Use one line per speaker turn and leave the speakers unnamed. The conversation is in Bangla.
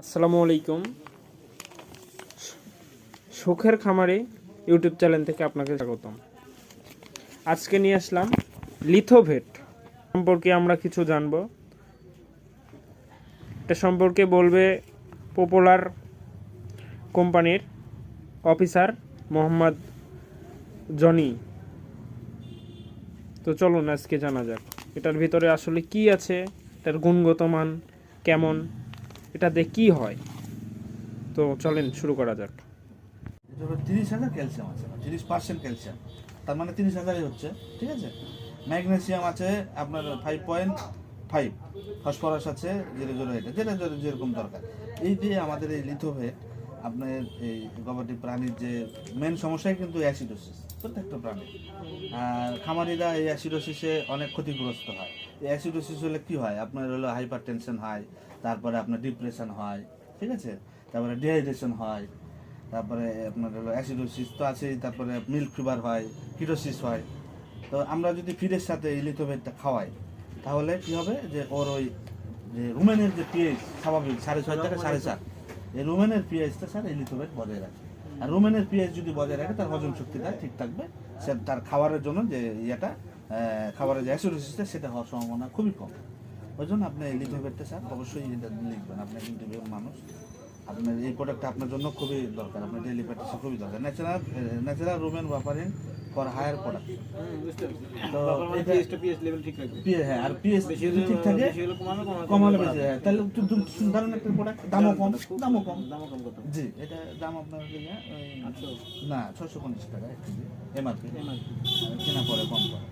আসসালামু আলাইকুম। সুখের খামারে ইউটিউব চ্যানেল থেকে আপনাকে স্বাগতম। আজকে নিয়ে আসলাম লিথোভেট সম্পর্কে আমরা কিছু জানবো। এটা সম্পর্কে বলবে পপুলার কোম্পানির অফিসার মোহাম্মদ জনি। তো চলুন আজকে জানা যাক এটার ভিতরে আসলে কি আছে, এটার গুণগত মান কেমন, এটাতে কি হয়। তো চলেন শুরু করা যাক।
এটা হলো 30,000 ক্যালসিয়াম আছে, 30% ক্যালসিয়াম, তার মানে 30,000ই হচ্ছে, ঠিক আছে। ম্যাগনেসিয়াম আছে আপনার 5.5, ফসফরাস আছে 0.08, যেটা যেরকম দরকার। এই যে আমাদের এই লিথোভেট আপনার এই গবাদি প্রাণীর যে মেন সমস্যাই কিন্তু অ্যাসিডোসিস, প্রত্যেকটা প্রাণী। আর খামারিরা এই অ্যাসিডোসিসে অনেক ক্ষতিগ্রস্ত হয়। এই অ্যাসিডোসিস হলে কি হয়, আপনার হলো হাইপার টেনশন হয়, তারপরে আপনার ডিপ্রেশন হয়, ঠিক আছে, তারপরে ডিহাইড্রেশন হয়, তারপরে আপনার হলো অ্যাসিডোসিস তো আছেই, তারপরে মিল্ক ফিভার হয়, কিটোসিস হয়। তো আমরা যদি ফিডের সাথে এই লিথোভেটটা খাওয়াই তাহলে কি হবে, যে ওর ওই যে রুমেনের যে পিএইচ স্বাভাবিক 6.5 থেকে 7.5, এই রুমেনের পিএইচটা স্যার এই লিথোভেট বজায় রাখে। আর রুমেনের পিএইচ যদি বজায় রাখে তার হজম শক্তিটা ঠিক থাকবে, সে তার খাবারের জন্য যে ইয়েটা খাবারের যে অ্যাসিডোসিসটা সেটা হওয়ার সম্ভাবনা খুবই কম। ওই জন্য আপনি এই লিথোভেটটা স্যার অবশ্যই এটা লিখবেন, আপনি ইন্টারভিউ মানুষ, আপনার এই প্রোডাক্টটা আপনার জন্য খুবই দরকার, আপনার ডেইলি প্র্যাকটিসে খুবই দরকার। Natural rumen warfarin for higher product. তো হ্যাঁ, আর পিএস যদি ঠিক থাকে কমালে বেশি, হ্যাঁ, তাহলে ধরেন একটা প্রোডাক্ট দামও কম। জি, এটা দাম আপনার না 650 টাকা এক কেজি এমআরপি, কেনা পরে কম পড়ে।